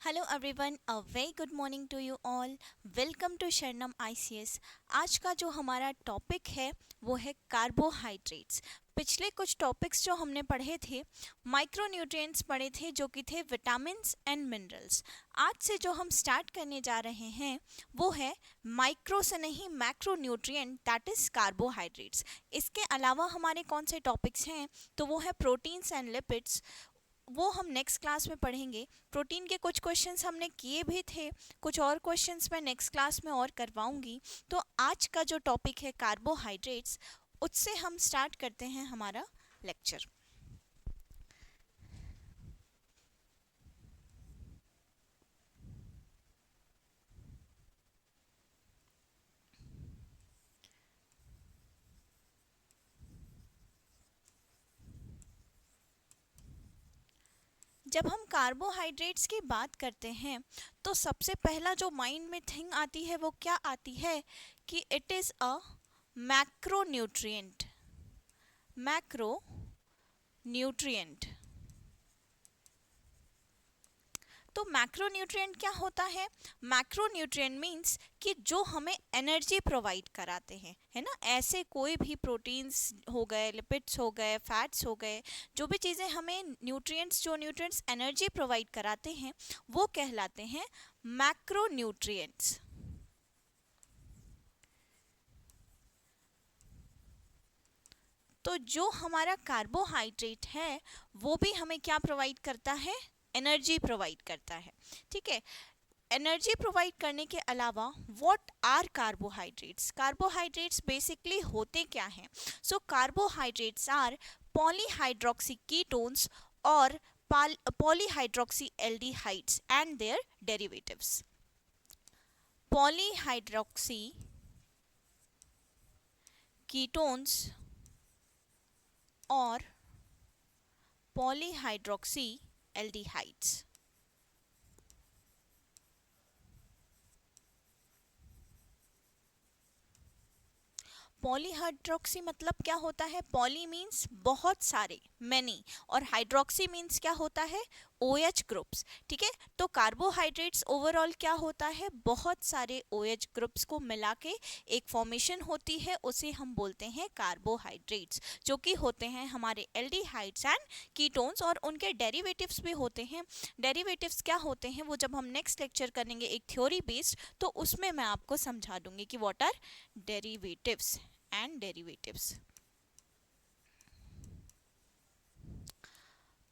Hello everyone, a very good morning to you all. Welcome to Sharanam ICS. आज का जो हमारा टॉपिक है वो है कार्बोहाइड्रेट्स। पिछले कुछ टॉपिक्स जो हमने पढ़े थे, माइक्रोन्यूट्रिएंट्स पढ़े थे जो कि थे विटामिन्स एंड मिनरल्स। आज से जो हम स्टार्ट करने जा रहे हैं वो है माइक्रो से नहीं मैक्रोन्यूट्रिएंट, दैट इज कार्बोहाइड्रेट्स। इसके अलावा हमारे कौन से टॉपिक्स हैं, तो वो है प्रोटीन्स एंड लिपिड्स। वो हम नेक्स्ट क्लास में पढ़ेंगे। प्रोटीन के कुछ क्वेश्चंस हमने किए भी थे, कुछ और क्वेश्चंस मैं नेक्स्ट क्लास में और करवाऊंगी। तो आज का जो टॉपिक है कार्बोहाइड्रेट्स, उससे हम स्टार्ट करते हैं हमारा लेक्चर। जब हम कार्बोहाइड्रेट्स की बात करते हैं तो सबसे पहला जो माइंड में थिंग आती है वो क्या आती है कि it is a macronutrient. Macronutrient. तो मैक्रोन्यूट्रिएंट क्या होता है? मैक्रोन्यूट्रिएंट मींस कि जो हमें एनर्जी प्रोवाइड कराते हैं, है ना। ऐसे कोई भी प्रोटीन्स हो गए, लिपिड्स हो गए, फैट्स हो गए, जो भी चीज़ें हमें न्यूट्रिएंट्स एनर्जी प्रोवाइड कराते हैं वो कहलाते हैं मैक्रोन्यूट्रिएंट्स। तो जो हमारा कार्बोहाइड्रेट है वो भी हमें क्या प्रोवाइड करता है? एनर्जी प्रोवाइड करता है। ठीक है। एनर्जी प्रोवाइड करने के अलावा what are carbohydrates? Carbohydrates basically होते क्या हैं? So carbohydrates are polyhydroxy ketones और polyhydroxy aldehydes and their derivatives. Polyhydroxy ketones और पॉलीहाइड्रोक्सी एल्डिहाइड्स। पॉलीहाइड्रोक्सी मतलब क्या होता है? पॉली मीन्स बहुत सारे, मैनी, और हाइड्रोक्सी मीन्स क्या होता है? OH groups. ठीक है। तो कार्बोहाइड्रेट्स ओवरऑल क्या होता है? बहुत सारे OH ग्रुप्स को मिला के एक फॉर्मेशन होती है, उसे हम बोलते हैं कार्बोहाइड्रेट्स, जो कि होते हैं हमारे एल्डिहाइड्स एंड कीटोन्स, और उनके डेरिवेटिव्स भी होते हैं। डेरिवेटिव्स क्या होते हैं वो जब हम नेक्स्ट लेक्चर करेंगे एक थ्योरी बेस्ड, तो उसमें मैं आपको समझा दूंगी कि what are derivatives and derivatives.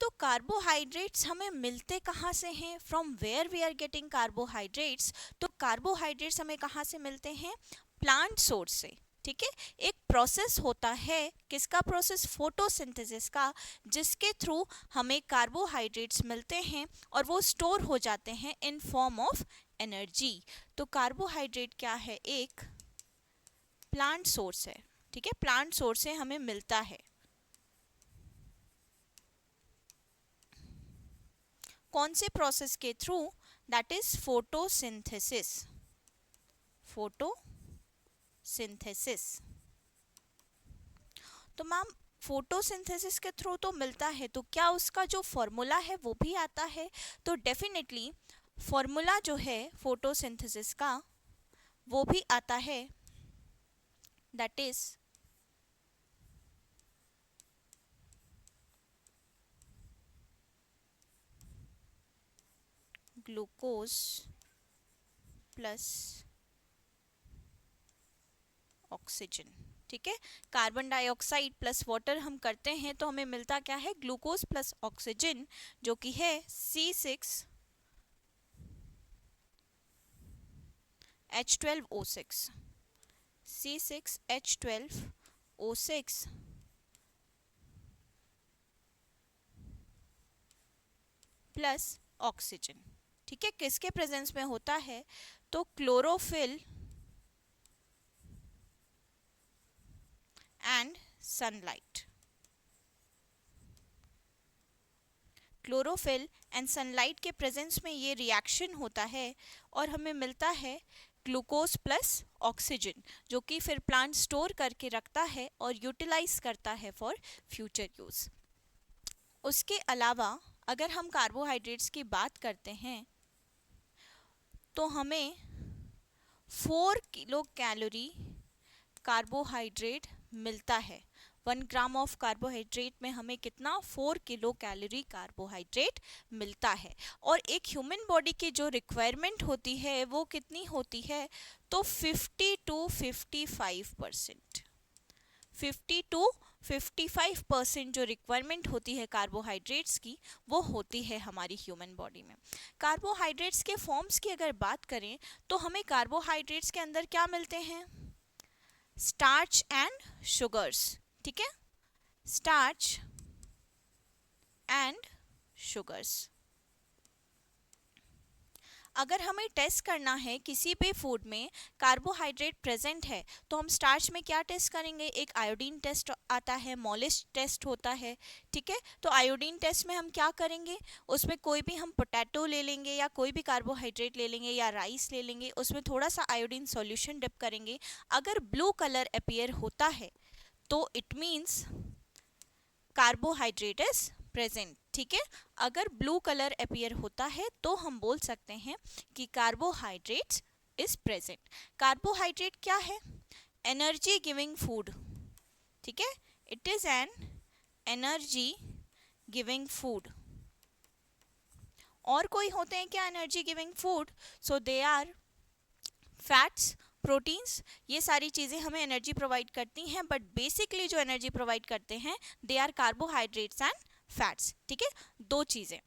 तो कार्बोहाइड्रेट्स हमें मिलते कहाँ से हैं? From where we are getting carbohydrates? तो कार्बोहाइड्रेट्स हमें कहाँ से मिलते हैं? प्लांट सोर्स से। ठीक है। एक प्रोसेस होता है, किसका प्रोसेस? फोटोसिंथेसिस का, जिसके थ्रू हमें कार्बोहाइड्रेट्स मिलते हैं और वो स्टोर हो जाते हैं इन फॉर्म ऑफ एनर्जी। तो कार्बोहाइड्रेट क्या है? एक प्लांट सोर्स है। ठीक है। प्लांट सोर्स से हमें मिलता है। कौन से प्रोसेस के through? That is photosynthesis. Photosynthesis. तो मैम फोटोसिंथेसिस के थ्रू तो मिलता है, तो क्या उसका जो फॉर्मूला है वो भी आता है? तो डेफिनेटली फॉर्मूला जो है फोटोसिंथेसिस का वो भी आता है, that is glucose plus oxygen. ठीक है। कार्बन डाइऑक्साइड प्लस वाटर हम करते हैं तो हमें मिलता क्या है? ग्लूकोज प्लस ऑक्सीजन, जो कि है C6H12O6। C6H12O6 plus oxygen. ठीक है। किसके प्रेजेंस में होता है? तो chlorophyll and sunlight. Chlorophyll and sunlight के प्रेजेंस में ये रिएक्शन होता है और हमें मिलता है ग्लूकोज प्लस ऑक्सीजन, जो कि फिर प्लांट स्टोर करके रखता है और यूटिलाइज करता है फॉर फ्यूचर यूज। उसके अलावा अगर हम कार्बोहाइड्रेट्स की बात करते हैं तो हमें 4 किलो कैलोरी कार्बोहाइड्रेट मिलता है। 1 ग्राम ऑफ कार्बोहाइड्रेट में हमें कितना 4 किलो कैलोरी कार्बोहाइड्रेट मिलता है। और एक ह्यूमन बॉडी की जो रिक्वायरमेंट होती है वो कितनी होती है, तो 50 टू 55%। 50 टू 55% जो रिक्वायरमेंट होती है कार्बोहाइड्रेट्स की, वो होती है हमारी ह्यूमन बॉडी में। कार्बोहाइड्रेट्स के फॉर्म्स की अगर बात करें तो हमें कार्बोहाइड्रेट्स के अंदर क्या मिलते हैं, स्टार्च एंड शुगर्स, ठीक है, स्टार्च एंड शुगर्स। अगर हमें टेस्ट करना है किसी भी फूड में कार्बोहाइड्रेट प्रेजेंट है तो हम स्टार्च में क्या टेस्ट करेंगे, एक आयोडीन टेस्ट आता है, मॉलिश टेस्ट होता है, ठीक है। तो आयोडीन टेस्ट में हम क्या करेंगे, उसमें कोई भी हम पोटैटो ले लेंगे या कोई भी कार्बोहाइड्रेट ले लेंगे या राइस ले लेंगे, उसमें थोड़ा सा आयोडीन सॉल्यूशन डिप करेंगे। अगर ब्लू कलर अपीयर होता है तो it means carbohydrate is present, ठीक है। अगर ब्लू कलर अपीयर होता है तो हम बोल सकते हैं कि कार्बोहाइड्रेट्स इज प्रेजेंट। कार्बोहाइड्रेट क्या है, एनर्जी गिविंग फूड, ठीक है, it is an energy giving food. और कोई होते हैं क्या energy giving food, so they are fats, proteins, ये सारी चीज़ें हमें एनर्जी प्रोवाइड करती हैं, बट बेसिकली जो एनर्जी प्रोवाइड करते हैं they are carbohydrates and fats, ठीक है, दो चीज़ें।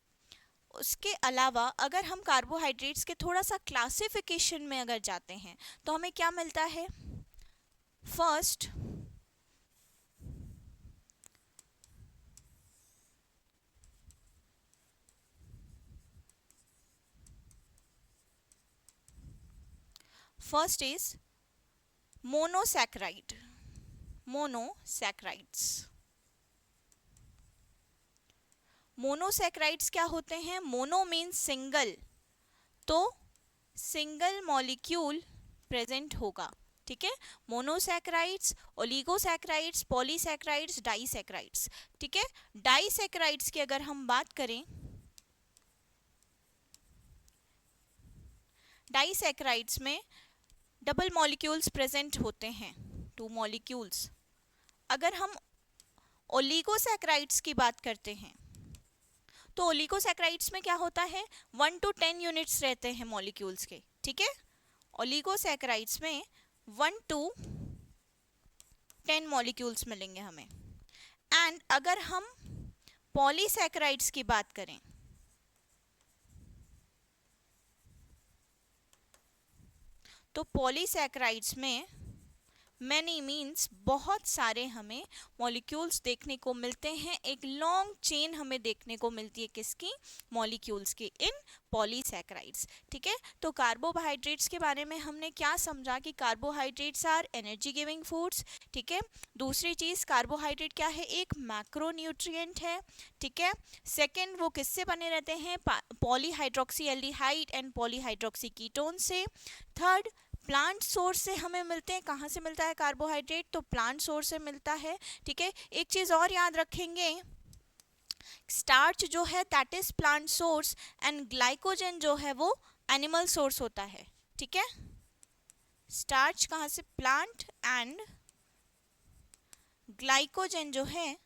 उसके अलावा अगर हम कार्बोहाइड्रेट्स के थोड़ा सा क्लासिफिकेशन में अगर जाते हैं तो हमें क्या मिलता है, first first is monosaccharide, monosaccharides. Monosaccharides क्या होते हैं, मोनो मीन्स सिंगल, तो सिंगल मॉलिक्यूल प्रेजेंट होगा, ठीक है। मोनोसैकेराइड्स, ओलिगोसैकेराइड्स, पॉलीसैकेराइड्स, डाइसैकेराइड्स, ठीक है। डाइसैकेराइड्स की अगर हम बात करें, डाइसैकेराइड्स में डबल मॉलिक्यूल्स प्रेजेंट होते हैं, 2 मॉलिक्यूल्स। अगर हम ओलिगोसैकेराइड्स की बात करते हैं तो ओलिगोसैकेराइड्स में क्या होता है, 1 to 10 यूनिट्स रहते हैं मॉलिक्यूल्स के, ठीक है। ओलिगोसैकेराइड्स में 1 to 10 मॉलिक्यूल्स मिलेंगे हमें। एंड अगर हम पॉलीसैकेराइड्स की बात करें तो पॉलीसैकेराइड्स में मैनी मीन्स बहुत सारे हमें मॉलिक्यूल्स देखने को मिलते हैं, एक लॉन्ग चेन हमें देखने को मिलती है किसकी, मॉलिक्यूल्स की, इन पॉलीसैकेराइड्स, ठीक है। तो कार्बोहाइड्रेट्स के बारे में हमने क्या समझा कि carbohydrates are energy giving foods, ठीक है। दूसरी चीज़, कार्बोहाइड्रेट क्या है, एक मैक्रोन्यूट्रिएंट है, ठीक है। सेकेंड, वो किससे बने रहते हैं, polyhydroxy aldehyde and polyhydroxy ketone से। थर्ड, प्लांट सोर्स से हमें मिलते हैं, कहाँ से मिलता है कार्बोहाइड्रेट, तो प्लांट सोर्स से मिलता है, ठीक है। एक चीज़ और याद रखेंगे, स्टार्च जो है that is plant source and glycogen जो है वो एनिमल सोर्स होता है, ठीक है। स्टार्च कहाँ से, प्लांट, एंड ग्लाइकोजन जो है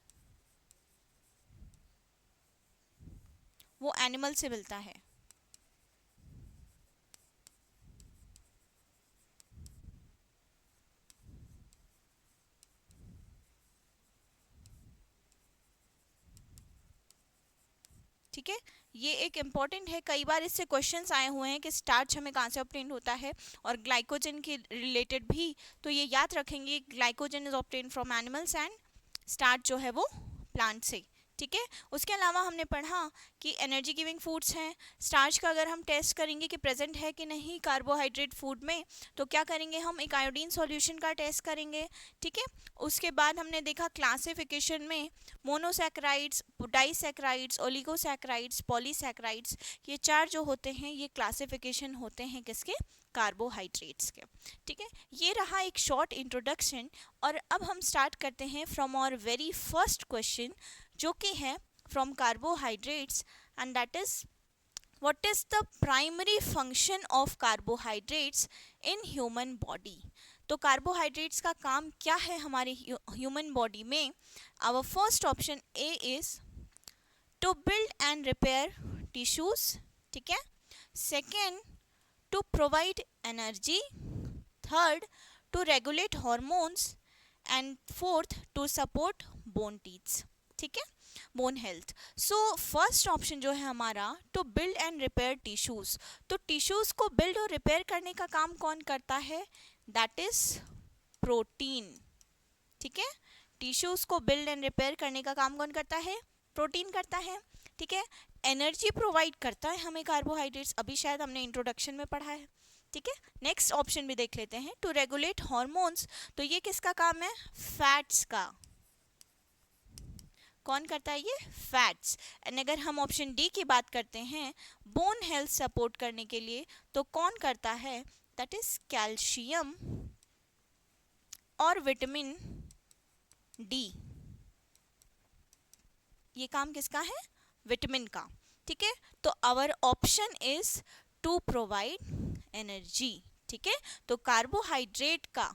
वो एनिमल से मिलता है। ठीक है, ये एक इम्पॉर्टेंट है, कई बार इससे क्वेश्चंस आए हुए हैं कि स्टार्च हमें कहाँ से ऑब्टेन होता है और ग्लाइकोजन के रिलेटेड भी, तो ये याद रखेंगे, glycogen is obtain from animals and starch जो है वो प्लांट से, ठीक है। उसके अलावा हमने पढ़ा कि एनर्जी गिविंग फूड्स हैं, स्टार्च का अगर हम टेस्ट करेंगे कि प्रेजेंट है कि नहीं कार्बोहाइड्रेट फूड में, तो क्या करेंगे हम, एक आयोडीन सॉल्यूशन का टेस्ट करेंगे, ठीक है। उसके बाद हमने देखा क्लासिफिकेशन में मोनोसैकेराइड्स, डाइसैकेराइड्स, ओलिगोसैकेराइड्स, पॉलीसैकेराइड्स, ये 4 जो होते हैं ये क्लासिफिकेशन होते हैं किसके, कार्बोहाइड्रेट्स के, ठीक है। ये रहा एक शॉर्ट इंट्रोडक्शन, और अब हम स्टार्ट करते हैं from our very first question जो कि है from carbohydrates, and that is what is the primary function of carbohydrates in human body? तो कार्बोहाइड्रेट्स का काम क्या है हमारे ह्यूमन बॉडी में? Our first option A is to build and repair tissues, ठीक है। Second, to provide energy. Third, to regulate hormones. And fourth, to support bone teeths, ठीक है, bone health. So first option जो है हमारा, to build and repair tissues, तो tissues को build और रिपेयर करने का काम कौन करता है? दैट इज प्रोटीन, ठीक है। टिश्यूज को बिल्ड एंड रिपेयर करने का काम कौन करता है? प्रोटीन करता है, ठीक है। एनर्जी प्रोवाइड करता है हमें कार्बोहाइड्रेट्स, अभी शायद हमने इंट्रोडक्शन में पढ़ा है, ठीक है। नेक्स्ट ऑप्शन भी देख लेते हैं, टू रेगुलेट हॉर्मोन्स, तो ये किसका काम है? फैट्स का। कौन करता है ये? फैट्स। एंड अगर हम ऑप्शन डी की बात करते हैं, बोन हेल्थ सपोर्ट करने के लिए, तो कौन करता है? दैट इज कैल्शियम और विटामिन डी। ये काम किसका है? विटामिन का, ठीक है। तो our option is to provide energy, ठीक है। तो कार्बोहाइड्रेट का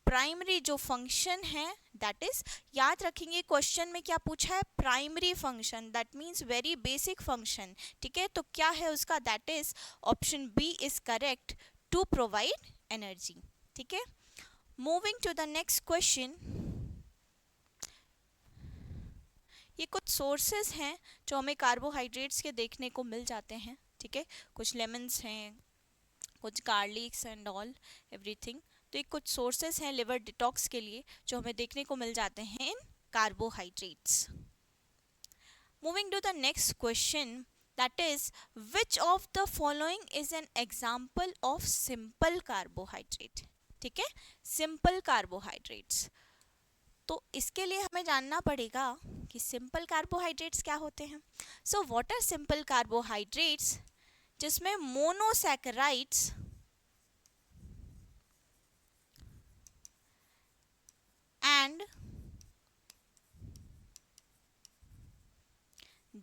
प्राइमरी जो फंक्शन है, दैट इज, याद रखेंगे क्वेश्चन में क्या पूछा है? Primary function, that means very basic function, ठीक है। तो क्या है उसका? That is option B is correct, to provide energy, ठीक है। Moving to the next question, ये कुछ सोर्सेज हैं जो हमें कार्बोहाइड्रेट्स के देखने को मिल जाते हैं, ठीक है। कुछ लेमन्स हैं, कुछ गार्लिक्स एंड ऑल एवरीथिंग। तो ये कुछ सोर्सेज हैं लिवर डिटॉक्स के लिए जो हमें देखने को मिल जाते हैं इन carbohydrates. Moving to the next question, that is, which of the following is an example of simple carbohydrate, ठीक है। सिंपल कार्बोहाइड्रेट्स, तो इसके लिए हमें जानना पड़ेगा कि सिंपल कार्बोहाइड्रेट्स क्या होते हैं। So what are simple carbohydrates? जिसमें monosaccharides and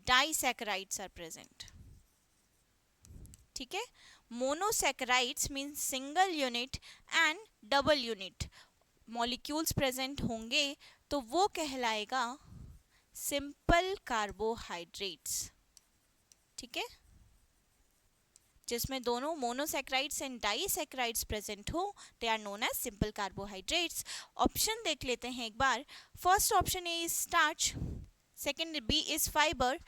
disaccharides are present, ठीक है। Monosaccharides means single unit and double unit molecules present होंगे तो वो कहलाएगा सिंपल कार्बोहाइड्रेट्स, ठीक है। जिसमें दोनों मोनोसैकेराइड्स एंड डाइसैकेराइड्स प्रेजेंट हो, they are known as simple carbohydrates. Option देख लेते हैं एक बार। First option A is starch, second B is fibre,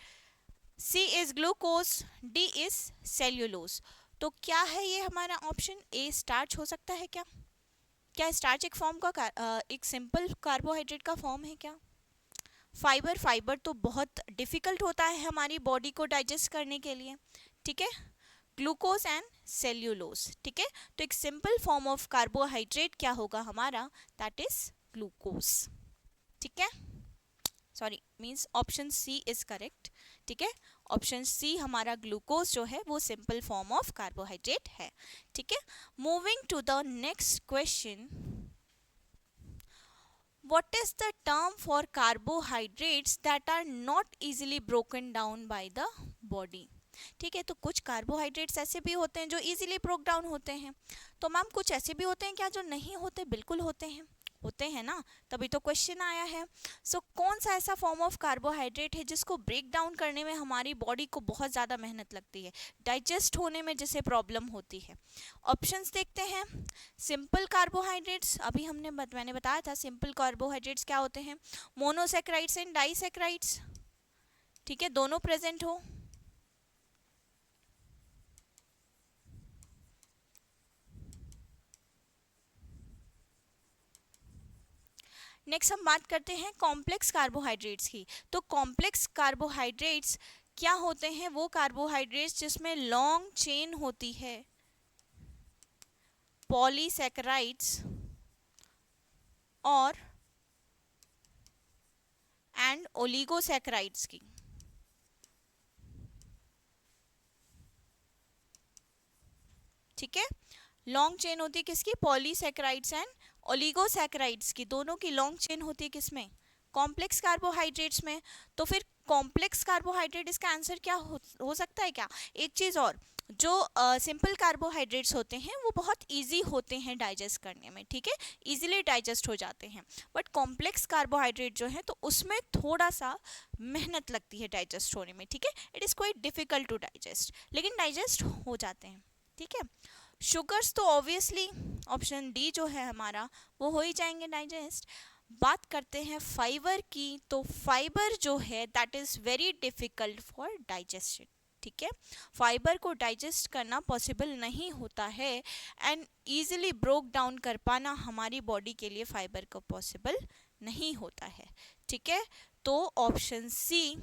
C is glucose, D is cellulose. तो क्या है ये हमारा ऑप्शन ए? स्टार्च हो सकता है क्या? क्या स्टार्च एक फॉर्म का एक सिंपल कार्बोहाइड्रेट का फॉर्म है क्या? फाइबर, फाइबर तो बहुत डिफिकल्ट होता है हमारी बॉडी को डाइजेस्ट करने के लिए, ठीक है। ग्लूकोज एंड सेल्यूलोज, ठीक है। तो एक सिंपल फॉर्म ऑफ कार्बोहाइड्रेट क्या होगा हमारा? दैट इज ग्लूकोज, ठीक है। Sorry, means option C is correct, ठीक है। ऑप्शन सी हमारा ग्लूकोज जो है वो सिंपल फॉर्म ऑफ कार्बोहाइड्रेट है, ठीक है। Moving to the next question, what is the term for carbohydrates that are not easily broken down by the body? ठीक है, तो कुछ कार्बोहाइड्रेट्स ऐसे भी होते हैं जो इजीली ब्रोक डाउन होते हैं, तो मैम कुछ ऐसे भी होते हैं क्या जो नहीं होते? बिल्कुल होते हैं, होते हैं ना, तभी तो क्वेश्चन आया है। सो कौन सा ऐसा फॉर्म ऑफ कार्बोहाइड्रेट है जिसको ब्रेक डाउन करने में हमारी बॉडी को बहुत ज़्यादा मेहनत लगती है, डाइजेस्ट होने में जिसे प्रॉब्लम होती है? ऑप्शंस देखते हैं। सिंपल कार्बोहाइड्रेट्स, अभी मैंने बताया था सिंपल कार्बोहाइड्रेट्स क्या होते हैं? मोनोसैकेराइड्स एंड डाइसैकेराइड्स, ठीक है, दोनों प्रेजेंट हो। नेक्स्ट हम बात करते हैं कॉम्प्लेक्स कार्बोहाइड्रेट्स की। तो कॉम्प्लेक्स कार्बोहाइड्रेट्स क्या होते हैं? वो कार्बोहाइड्रेट्स जिसमें लॉन्ग चेन होती है, पॉलीसैकेराइड्स और एंड ओलिगोसैकेराइड्स की, ठीक है। लॉन्ग चेन होती है किसकी? पॉलीसैकेराइड्स एंड ओलिगोसैकेराइड्स की, दोनों की लॉन्ग चेन होती है किसमें? कॉम्प्लेक्स कार्बोहाइड्रेट्स में। तो फिर कॉम्प्लेक्स कार्बोहाइड्रेट इसका आंसर क्या हो सकता है क्या? एक चीज़ और, जो सिंपल कार्बोहाइड्रेट्स होते हैं वो बहुत इजी होते हैं डाइजेस्ट करने में, ठीक है, इजीली डाइजेस्ट हो जाते हैं। बट कॉम्प्लेक्स कार्बोहाइड्रेट जो है तो उसमें थोड़ा सा मेहनत लगती है डाइजेस्ट होने में, ठीक है, it is quite difficult to digest, लेकिन डाइजेस्ट हो जाते हैं, ठीक है। शुगर्स तो ऑब्वियसली ऑप्शन डी जो है हमारा वो हो ही जाएंगे डाइजेस्ट। बात करते हैं फाइबर की, तो फाइबर जो है that is very difficult for digestion, ठीक है, फाइबर को डाइजेस्ट करना पॉसिबल नहीं होता है एंड इजीली ब्रोक डाउन कर पाना हमारी बॉडी के लिए फाइबर को पॉसिबल नहीं होता है, ठीक है। तो option C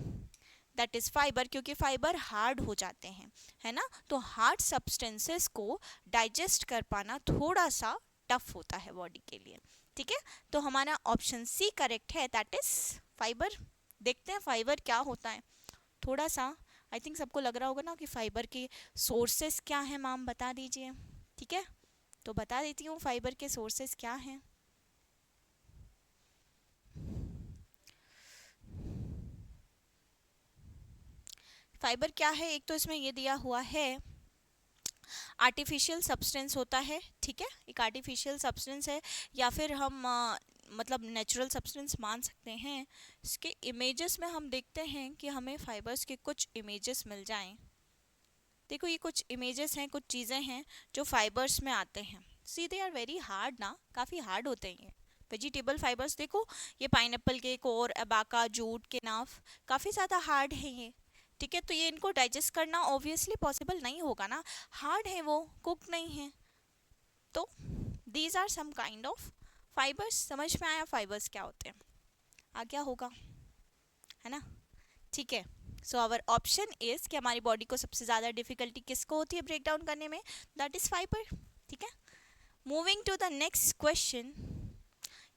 that is fibre, क्योंकि फाइबर हार्ड हो जाते हैं, है ना, तो हार्ड सब्सटेंसेस को डाइजेस्ट कर पाना थोड़ा सा टफ होता है बॉडी के लिए, ठीक है। तो हमारा ऑप्शन सी करेक्ट है, दैट इज फाइबर। देखते हैं फाइबर क्या होता है थोड़ा सा। आई थिंक सबको लग रहा होगा ना कि फाइबर के सोर्सेस क्या हैं, मैम बता दीजिए, ठीक है। तो बता देती हूँ फाइबर के सोर्सेस क्या हैं। फाइबर क्या है, एक तो इसमें ये दिया हुआ है आर्टिफिशियल सब्सटेंस होता है, ठीक है, एक आर्टिफिशियल सब्सटेंस है, या फिर हम मतलब नेचुरल सब्सटेंस मान सकते हैं। इसके इमेजेस में हम देखते हैं कि हमें फाइबर्स के कुछ इमेजेस मिल जाएं। देखो ये कुछ इमेजेस हैं, कुछ चीज़ें हैं जो फाइबर्स में आते हैं। सी दे आर वेरी हार्ड ना, काफ़ी हार्ड होते हैं ये वेजिटेबल फाइबर्स। देखो ये पाइनएप्पल के कोर, अबाका, जूट के नाफ काफ़ी ज़्यादा हार्ड है ये, ठीक है। तो ये इनको डाइजेस्ट करना ऑब्वियसली पॉसिबल नहीं होगा ना, हार्ड है वो, कुक नहीं है। तो these are some kind of fibres. समझ में आया फाइबर्स क्या होते हैं, आ गया होगा, है ना, ठीक है। सो आवर ऑप्शन इज कि हमारी बॉडी को सबसे ज़्यादा डिफिकल्टी किसको होती है ब्रेक डाउन करने में, दैट इज़ फाइबर, ठीक है। Moving to the next question.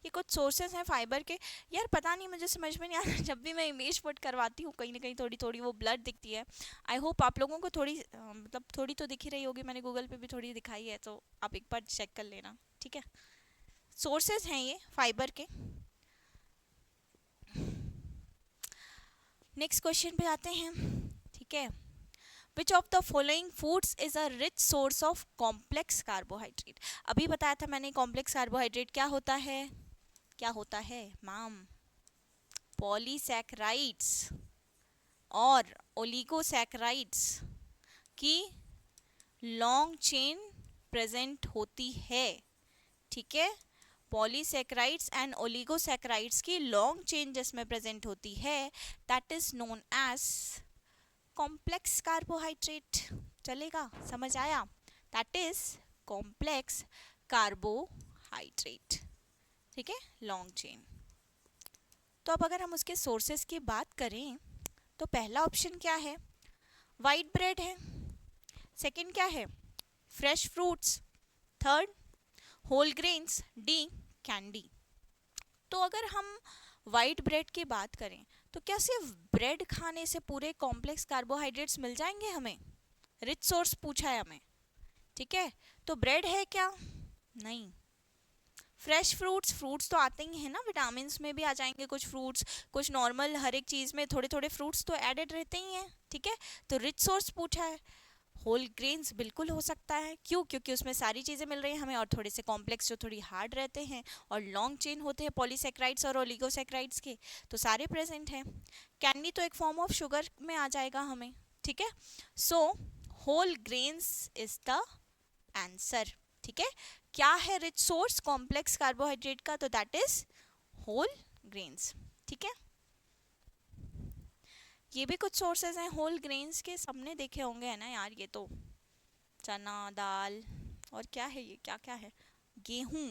ये कुछ सोर्सेज हैं फाइबर के। यार पता नहीं मुझे समझ में नहीं आ रहा, जब भी मैं इमेज पुट करवाती हूँ कहीं ना कहीं थोड़ी थोड़ी वो ब्लर दिखती है। आई होप आप लोगों को थोड़ी मतलब थोड़ी तो दिख ही रही होगी, मैंने गूगल पे भी थोड़ी दिखाई है, तो आप एक बार चेक कर लेना, ठीक है। सोर्सेज हैं ये फाइबर के। नेक्स्ट क्वेश्चन पे आते हैं, ठीक है। विच of the following foods is a rich source of complex carbohydrate. अभी बताया था मैंने कॉम्प्लेक्स कार्बोहाइड्रेट क्या होता है, क्या होता है मैम, पॉलीसैकेराइड्स और ओलिगोसैकेराइड्स की लॉन्ग चेन प्रेजेंट होती है, ठीक है। पॉलीसैकेराइड्स एंड ओलिगोसैकेराइड्स की लॉन्ग चेन जिसमें प्रेजेंट होती है that is known as complex carbohydrate. चलेगा, समझ आया, दैट इज कॉम्प्लेक्स कार्बोहाइड्रेट, ठीक है, लॉन्ग चेन। तो अब अगर हम उसके सोर्सेस की बात करें तो पहला ऑप्शन क्या है, वाइट ब्रेड है। सेकंड क्या है, fresh fruits. Third whole grains, D candy. तो अगर हम वाइट ब्रेड की बात करें तो क्या सिर्फ ब्रेड खाने से पूरे कॉम्प्लेक्स कार्बोहाइड्रेट्स मिल जाएंगे हमें, रिच सोर्स पूछा है हमें, ठीक है। तो ब्रेड है क्या, नहीं। फ्रेश फ्रूट्स, फ्रूट्स तो आते ही हैं ना, विटामिन में भी आ जाएंगे कुछ फ्रूट्स, कुछ नॉर्मल हर एक चीज़ में थोड़े थोड़े फ्रूट्स तो एडेड रहते ही हैं, ठीक है। तो रिच सोर्स पूछा है। होल ग्रेन्स बिल्कुल हो सकता है, क्यों, क्योंकि उसमें सारी चीज़ें मिल रही हैं हमें, और थोड़े से कॉम्प्लेक्स जो थोड़ी हार्ड रहते हैं और लॉन्ग चेन होते हैं पॉलीसैकेराइड्स और ओलिगोसैकेराइड्स के, तो सारे प्रेजेंट हैं। कैंडी तो एक फॉर्म ऑफ शुगर में आ जाएगा हमें, ठीक है। So whole grains is the answer, ठीक है। क्या है रिच सोर्स कॉम्प्लेक्स कार्बोहाइड्रेट का, तो दैट इज होल ग्रेन्स, ठीक है। ये भी कुछ सोर्सेज हैं होल ग्रेन्स के, सबने देखे होंगे, है ना यार, ये तो चना दाल, और क्या है ये, क्या क्या है, गेहूं,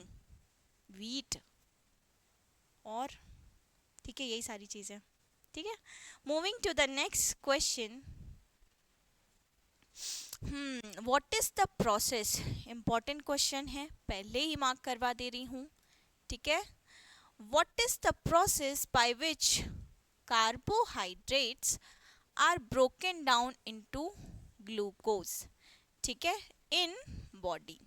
वीट, और ठीक है यही सारी चीज़ें, ठीक है। Moving to the next question. What is the process, important question है, पहले ही मार्क करवा दे रही हूँ, ठीक है। What is the process by which carbohydrates are broken down into glucose, ठीक है, इन बॉडी।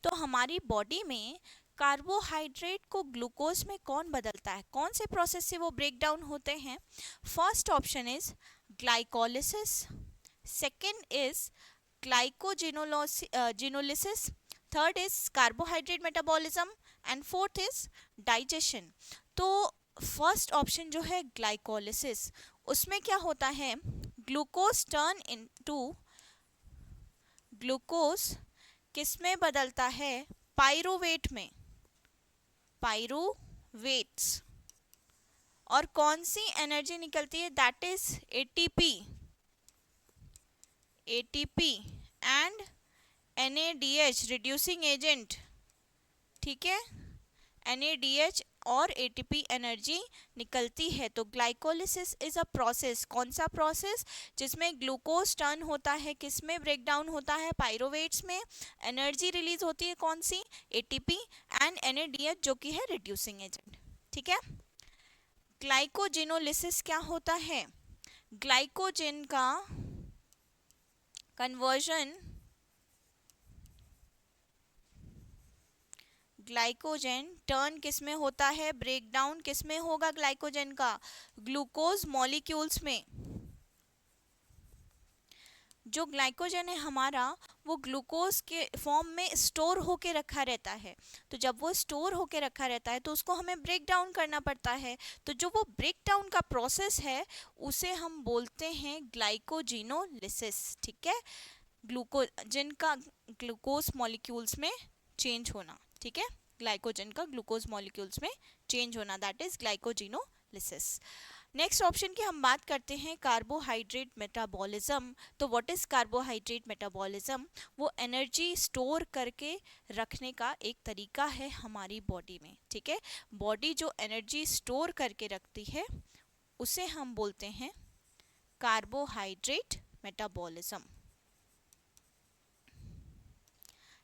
तो हमारी बॉडी में कार्बोहाइड्रेट को ग्लूकोज में कौन बदलता है, कौन से प्रोसेस से वो ब्रेक डाउन होते हैं? First option is glycolysis, second is glycogenolysis, third is carbohydrate metabolism and fourth is digestion. तो फर्स्ट ऑप्शन जो है ग्लाइकोलिसिस, उसमें क्या होता है, ग्लूकोज टर्न इनटू, ग्लूकोज किस में बदलता है, पाइरोवेट में, पाइरोवेट्स, और कौन सी एनर्जी निकलती है, that is ATP, ATP and NADH reducing agent, ठीक है, NADH और ATP एनर्जी निकलती है। तो ग्लाइकोलिसिस इज अ प्रोसेस, कौन सा प्रोसेस, जिसमें ग्लूकोज टर्न होता है, किस में ब्रेक डाउन होता है, पाइरोवेट्स में, एनर्जी रिलीज होती है कौन सी, ATP एंड NADH जो कि है रिड्यूसिंग एजेंट, ठीक है। ग्लाइकोजिनोलिसिस क्या होता है, ग्लाइकोजन का कन्वर्जन, ग्लाइकोजन टर्न किस में होता है, ब्रेक डाउन किस में होगा ग्लाइकोजन का, ग्लूकोज मॉलिक्यूल्स में। जो ग्लाइकोजन है हमारा, वो ग्लूकोज के फॉर्म में स्टोर होके रखा रहता है। तो जब वो स्टोर होके रखा रहता है तो उसको हमें ब्रेक डाउन करना पड़ता है। तो जो वो ब्रेक डाउन का प्रोसेस है उसे हम बोलते हैं ग्लाइकोजिनोलिसिस, ठीक है, ग्लूकोजन का ग्लूकोज मॉलिक्यूल्स में चेंज होना, ठीक है, ग्लाइकोजन का ग्लूकोज मॉलिक्यूल्स में चेंज होना, that is glycogenolysis. Next option की हम बात करते हैं कार्बोहाइड्रेट मेटाबॉलिज्म। तो व्हाट इज कार्बोहाइड्रेट मेटाबॉलिज्म, वो एनर्जी स्टोर करके रखने का एक तरीका है हमारी बॉडी में, ठीक है, बॉडी जो एनर्जी स्टोर करके रखती है उसे हम बोलते हैं कार्बोहाइड्रेट मेटाबॉलिज्म।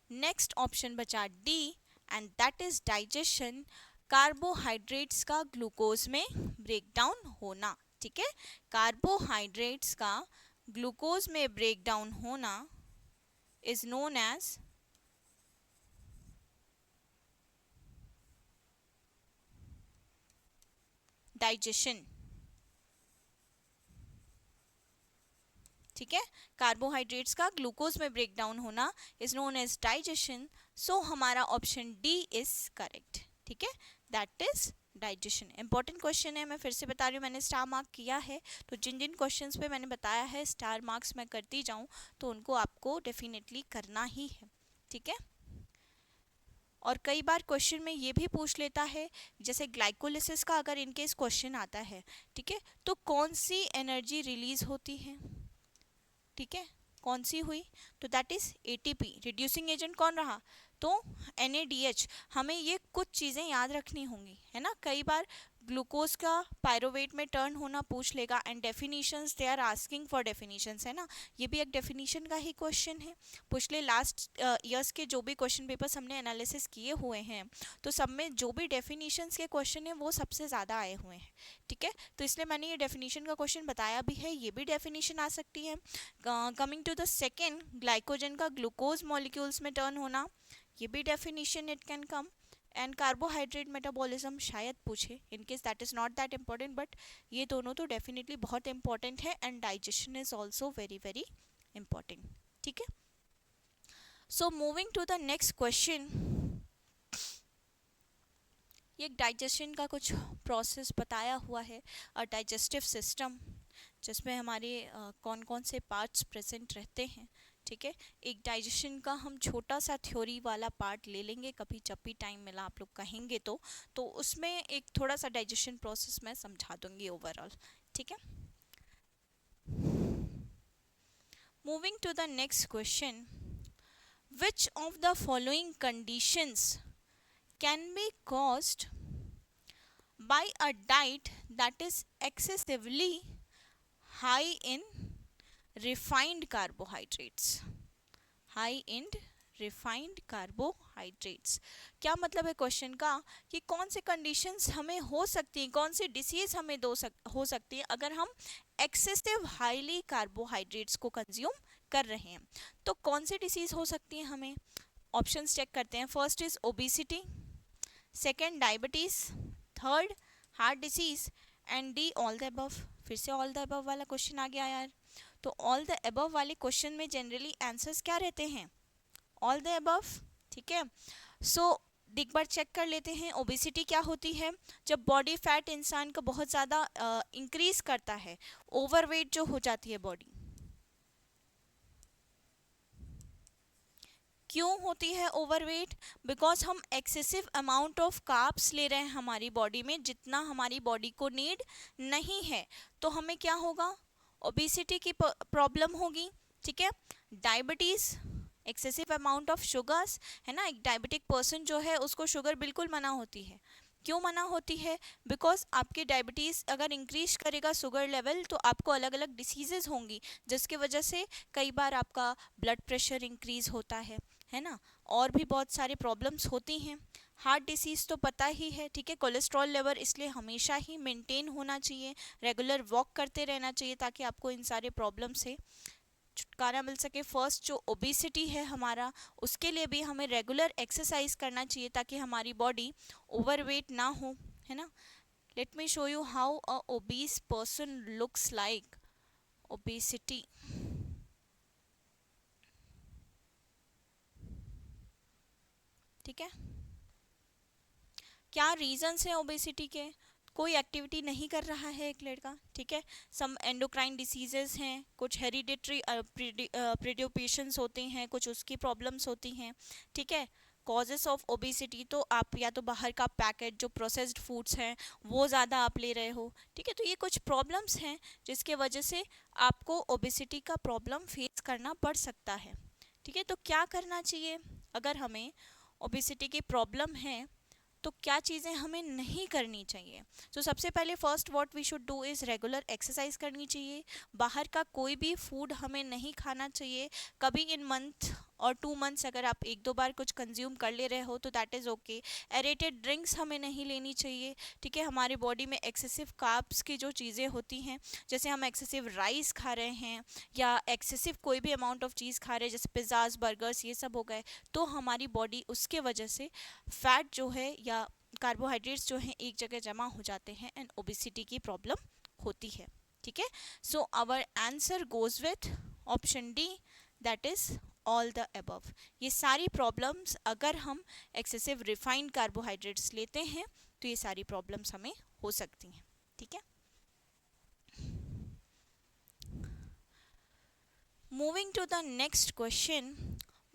नेक्स्ट ऑप्शन बचा D and that is digestion, carbohydrates का ग्लूकोज में ब्रेक डाउन होना, ठीक है, कार्बोहाइड्रेट्स का ग्लूकोज में ब्रेक डाउन होना इज नोन एज डाइजेशन, ठीक है, कार्बोहाइड्रेट्स का ग्लूकोज में ब्रेक डाउन होना इज नोन एज डाइजेशन। सो हमारा ऑप्शन डी इज करेक्ट, ठीक है, that is digestion. Important question है, मैं फिर से बता रही हूँ, मैंने स्टार मार्क किया है, तो जिन जिन क्वेश्चंस पे मैंने बताया है स्टार मार्क्स मैं करती जाऊँ तो उनको आपको डेफिनेटली करना ही है, ठीक है। और कई बार क्वेश्चन में ये भी पूछ लेता है, जैसे ग्लाइकोलिसिस का अगर इनकेस क्वेश्चन आता है, ठीक है, तो कौन सी एनर्जी रिलीज होती है, ठीक है, कौन सी हुई, तो that is ATP, reducing agent कौन रहा, तो NADH। हमें ये कुछ चीज़ें याद रखनी होंगी, है ना, कई बार ग्लूकोज का पायरोवेट में टर्न होना पूछ लेगा and definitions, they are asking for definitions, है ना, ये भी एक डेफिनेशन का ही क्वेश्चन है। पिछले लास्ट ईयर्स के जो भी क्वेश्चन पेपर्स हमने एनालिसिस किए हुए हैं तो सब में जो भी डेफिनेशंस के क्वेश्चन हैं वो सबसे ज़्यादा आए हुए हैं, ठीक है, तो इसलिए मैंने ये डेफिनेशन का क्वेश्चन बताया भी है, ये भी डेफिनेशन आ सकती है। Coming to the second, glycogen का ग्लूकोज मॉलिक्यूल्स में टर्न होना, ये भी definition it can come. And carbohydrate metabolism शायद पूछे, in case that is not that important, but ये दोनों तो डेफिनेटली बहुत इंपॉर्टेंट है and digestion is also very very important, ठीक है। So moving to the next question, ये डाइजेशन का कुछ प्रोसेस बताया हुआ है, और डाइजेस्टिव सिस्टम जिसमें हमारे कौन कौन से पार्ट्स प्रेजेंट रहते हैं, ठीक है, एक डाइजेशन का हम छोटा सा थ्योरी वाला पार्ट ले लेंगे कभी जब भी टाइम मिला आप लोग कहेंगे तो उसमें एक थोड़ा सा डाइजेशन प्रोसेस मैं समझा दूंगी ओवरऑल, ठीक है। Moving to the next question, which of the following conditions can be caused by a diet that is excessively high in refined carbohydrates, high in refined carbohydrates। क्या मतलब है क्वेश्चन का कि कौन सी कंडीशंस हमें हो सकती हैं, कौन सी डिसीज हमें हो सकती है अगर हम एक्सेसिव हाईली कार्बोहाइड्रेट्स को कंज्यूम कर रहे हैं, तो कौन सी डिसीज हो सकती है हमें, ऑप्शंस चेक करते हैं। First is obesity, second diabetes, third heart disease, and D all the above. फिर से ऑल द अबव वाला क्वेश्चन आ गया यार। तो ऑल द अबव वाले क्वेश्चन में जनरली आंसर्स क्या रहते हैं? All the above. ठीक है, सो एक बार चेक कर लेते हैं ओबेसिटी क्या होती है। जब बॉडी फैट इंसान का बहुत ज़्यादा इंक्रीज करता है, ओवरवेट जो हो जाती है बॉडी। क्यों होती है ओवरवेट? बिकॉज हम एक्सेसिव अमाउंट ऑफ कार्ब्स ले रहे हैं हमारी बॉडी में, जितना हमारी बॉडी को नीड नहीं है। तो हमें क्या होगा? ओबेसिटी की प्रॉब्लम होगी। ठीक है, diabetes, excessive amount of sugars, है ना। एक डायबिटिक पर्सन जो है उसको शुगर बिल्कुल मना होती है। क्यों मना होती है? बिकॉज आपकी डायबिटीज़ अगर इंक्रीज करेगा शुगर लेवल, तो आपको अलग अलग डिसीजेज होंगी, जिसकी वजह से कई बार आपका ब्लड प्रेशर इंक्रीज होता है ना। और भी बहुत सारी प्रॉब्लम्स होती हैं। हार्ट डिसीज़ तो पता ही है। ठीक है, कोलेस्ट्रॉल लेवल इसलिए हमेशा ही मेंटेन होना चाहिए, रेगुलर वॉक करते रहना चाहिए, ताकि आपको इन सारे प्रॉब्लम से छुटकारा मिल सके। फर्स्ट जो ओबेसिटी है हमारा, उसके लिए भी हमें रेगुलर एक्सरसाइज करना चाहिए, ताकि हमारी बॉडी ओवरवेट ना हो, है ना। Let me show you how a obese person looks like. Obesity, ठीक है। क्या रीजंस हैं ओबेसिटी के? कोई एक्टिविटी नहीं कर रहा है एक लड़का, ठीक है। सम एंडोक्राइन डिसीजेस हैं, कुछ हेरिडिटरी प्रीडियोपेशंस होते हैं, कुछ उसकी प्रॉब्लम्स होती हैं, ठीक है। कॉजेस ऑफ ओबेसिटी, तो आप या तो बाहर का पैकेट जो प्रोसेस्ड फूड्स हैं वो ज़्यादा आप ले रहे हो, ठीक है। तो ये कुछ प्रॉब्लम्स हैं जिसके वजह से आपको ओबेसिटी का प्रॉब्लम फेस करना पड़ सकता है, ठीक है। तो क्या करना चाहिए अगर हमें ओबेसिटी की प्रॉब्लम है? तो क्या चीज़ें हमें नहीं करनी चाहिए? तो सबसे पहले first what we should do is regular exercise करनी चाहिए। बाहर का कोई भी फूड हमें नहीं खाना चाहिए। कभी इन मंथ और 2 मंथ्स अगर आप एक दो बार कुछ कंज्यूम कर ले रहे हो तो that is okay. Aerated drinks हमें नहीं लेनी चाहिए, ठीक है। हमारी बॉडी में एक्सेसिव कार्ब्स की जो चीज़ें होती हैं, जैसे हम एक्सेसिव राइस खा रहे हैं या एक्सेसिव कोई भी अमाउंट ऑफ चीज़ खा रहे हैं, जैसे पिज़्ज़ाज, बर्गर्स, ये सब हो गए, तो हमारी बॉडी उसके वजह से फैट जो है या कार्बोहाइड्रेट्स जो हैं एक जगह जमा हो जाते हैं एंड ओबेसिटी की प्रॉब्लम होती है, ठीक है। So our answer goes with option D, that is all the above. ये सारी प्रॉब्लम्स, अगर हम एक्सेसिव रिफाइंड कार्बोहाइड्रेट्स लेते हैं तो ये सारी प्रॉब्लम्स हमें हो सकती हैं, ठीक है। Moving to the next question,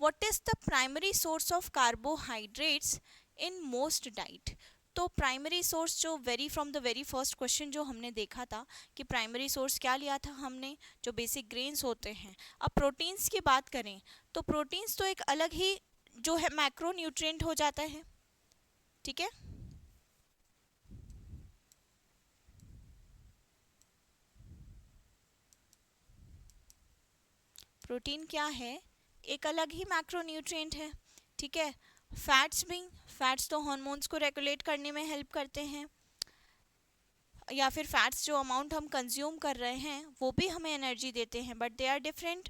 what is the primary source of carbohydrates in most diet? तो प्राइमरी सोर्स जो from the very first question जो हमने देखा था कि प्राइमरी सोर्स क्या लिया था हमने, जो बेसिक ग्रेन्स होते हैं। अब प्रोटीन्स की बात करें तो प्रोटीन्स तो एक अलग ही जो है मैक्रो न्यूट्रिएंट हो जाता है, ठीक है। प्रोटीन क्या है? एक अलग ही मैक्रो न्यूट्रिएंट है, ठीक है। फैट्स भी, फैट्स तो हार्मोन्स को रेगुलेट करने में हेल्प करते हैं, या फिर फैट्स जो अमाउंट हम कंज्यूम कर रहे हैं वो भी हमें एनर्जी देते हैं, but they are different.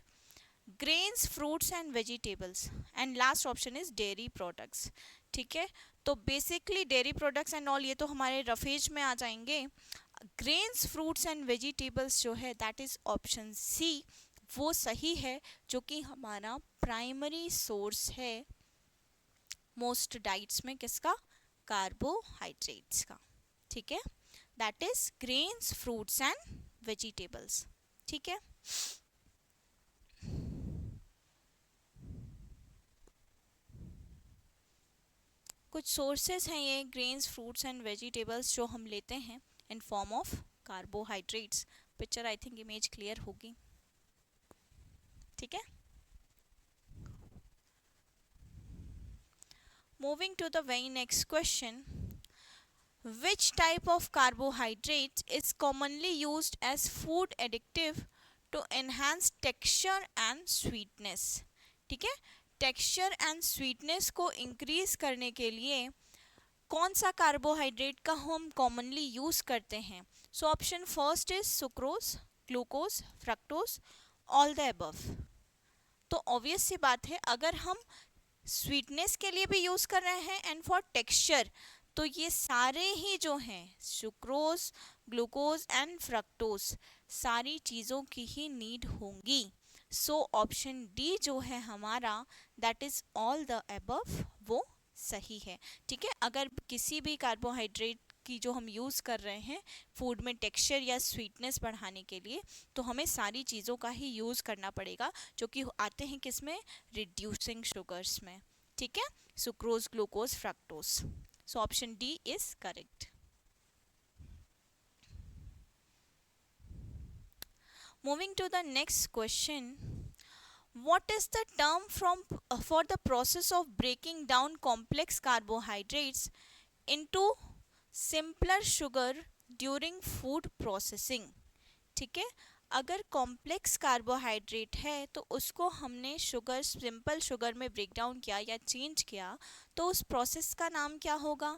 Grains, fruits and vegetables, and last option is dairy products, ठीक है। तो basically dairy products and all ये तो हमारे रफेज में आ जाएंगे। ग्रेन्स, फ्रूट्स एंड वेजिटेबल्स जो है दैट इज ऑप्शन सी, वो सही है, जो कि हमारा प्राइमरी सोर्स है मोस्ट डाइट्स में, किसका? कार्बोहाइड्रेट्स का, ठीक है। That is grains, fruits and vegetables, ठीक है। कुछ सोर्सेस हैं ये ग्रेन्स, फ्रूट्स एंड वेजिटेबल्स जो हम लेते हैं in form of carbohydrates. Picture I think image clear होगी, ठीक है। Moving to the very next question, which type of carbohydrates is commonly used as food additive to enhance texture and sweetness? ठीक है, texture and sweetness को increase करने के लिए कौन सा कार्बोहाइड्रेट का हम कॉमनली यूज करते हैं? So option first is sucrose, glucose, fructose, all the above. तो ऑब्वियस सी बात है, अगर हम स्वीटनेस के लिए भी यूज कर रहे हैं एंड फॉर टेक्सचर, तो ये सारे ही जो हैं सुक्रोज, ग्लूकोज एंड फ्रक्टोज, सारी चीज़ों की ही नीड होंगी। सो ऑप्शन डी जो है हमारा, that is all the above, वो सही है। ठीक है, अगर किसी भी कार्बोहाइड्रेट की जो हम यूज़ कर रहे हैं फूड में टेक्सचर या स्वीटनेस बढ़ाने के लिए, तो हमें सारी चीज़ों का ही यूज़ करना पड़ेगा जो कि आते हैं किसमें, रिड्यूसिंग शुगर्स में। ठीक है, sucrose, glucose, fructose. So option D is correct. Moving to the next question. What is the term for the process of breaking down complex carbohydrates into simpler sugar during food processing? ठीक है, अगर complex carbohydrate है तो उसको हमने sugar, simple sugar में break down किया या चेंज किया, तो उस प्रोसेस का नाम क्या होगा?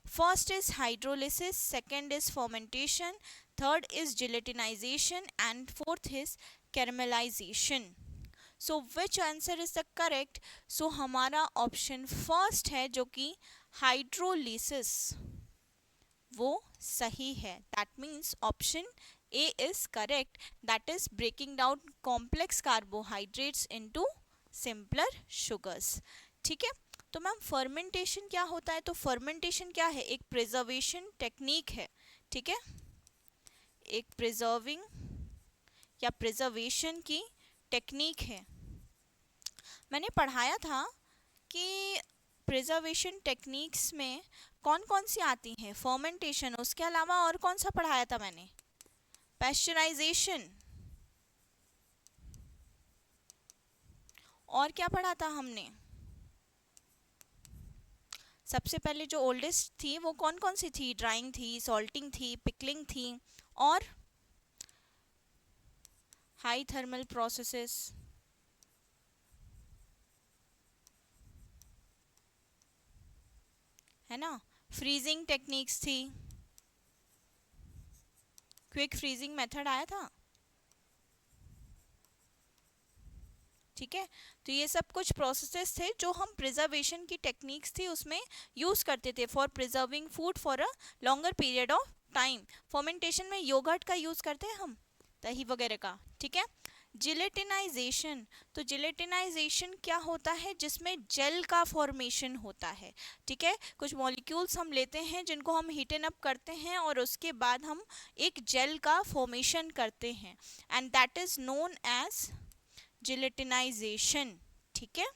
First is hydrolysis, second is fermentation, third is gelatinisation and fourth is caramelisation. So which answer is the correct? So हमारा ऑप्शन फर्स्ट है जो कि हाइड्रोलिसिस, वो सही है। That means option A is correct, that is breaking down complex carbohydrates into simpler sugars. ठीक है, तो मैम फर्मेंटेशन क्या होता है? तो फर्मेंटेशन क्या है? एक प्रिजर्वेशन टेक्निक है। ठीक है, एक प्रिजर्विंग या प्रिजर्वेशन की टेक्निक है। मैंने पढ़ाया था कि प्रिजर्वेशन टेक्निक्स में कौन कौन सी आती हैं? फर्मेंटेशन, उसके अलावा और कौन सा पढ़ाया था मैंने? पैस्चराइजेशन, और क्या पढ़ा था हमने? सबसे पहले जो ओल्डेस्ट थी वो कौन कौन सी थी? ड्राइंग थी, सॉल्टिंग थी, पिकलिंग थी, और हाई थर्मल प्रोसेसेस, है ना, फ्रीजिंग टेक्निक्स थी, क्विक फ्रीजिंग मेथड आया था। ठीक है, तो ये सब कुछ प्रोसेसेस थे जो हम प्रिजर्वेशन की टेक्निक्स थी उसमें यूज करते थे for preserving food for a longer period of time. Fermentation में योगर्ट का यूज करते हैं हम, दही वगैरह का। ठीक है, जिलेटिनाइजेशन, तो जिलेटिनाइजेशन क्या होता है? जिसमें जेल का फॉर्मेशन होता है। ठीक है, कुछ मॉलिक्यूल्स हम लेते हैं जिनको हम हीट एंड अप करते हैं और उसके बाद हम एक जेल का फॉर्मेशन करते हैं, and that is known as gelatinization. ठीक है,